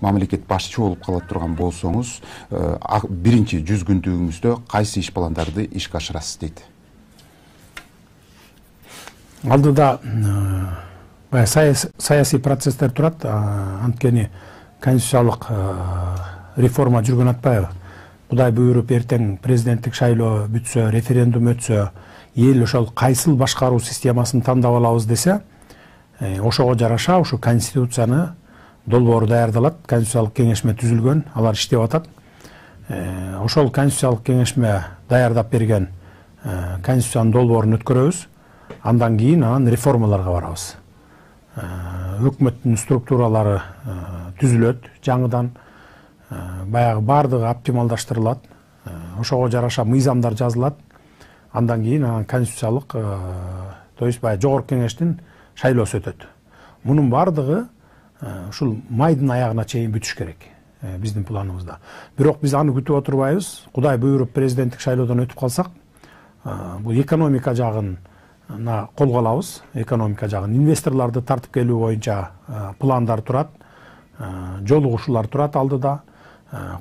мамлекет башчы болуп кала турган болсоңуз, биринчи 100 күндүгүңүздө кайсы иш пландарды ишке ашырасыз дейт? Алдыда саясий процесстер турат, анткени конституциялык реформа жүргөн атпайбы. Кудай буйруп эртең президенттик шайлоо бүтсө, референдум өтсө, эл ошол кайсыл башкаруу системасын тандап алабыз десе, ошого жараша ушу конституцияны долбоору даярдалат, конституциялык кеңешме түзүлгөн, алар иштеп атат. Ошол конституциялык кеңешме даярдап берген конституциянын долбоорун өткөрөбүз, андан кийин анан реформаларга барабыз. Өкмөттүн структуралары түзүлөт, жаңыдан баягы бардыгы оптималдаштырылат, ошого жараша мыйзамдар жазылат, андан кийин анан конституциялык, то есть баягы жогорку кеңештин шайлоосу өтөт. Мунун бардыгы ушул майдын аягына чейин бүтүш керек биздин планыбызда. Бирок биз аны күтүп отурбайбыз. Кудай буйруп президенттик шайлоодон өтүп калсак, бул экономика жагына колго алабыз. Экономика жагын, инвесторлорду тартып келүү боюнча пландар турат, жолугушуулар турат алдыда.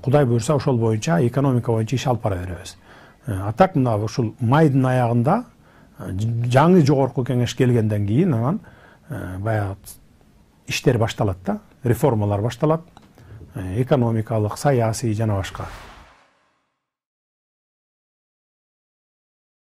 Кудай буйрса ошол боюнча экономика боюнча иш алып бара беребиз. А так мына ушул майдын аягында жаңы жогорку кеңеш келгенден кийин анан баягы иштер башталат да, реформалар башталат, экономикалык, саясий жана башка.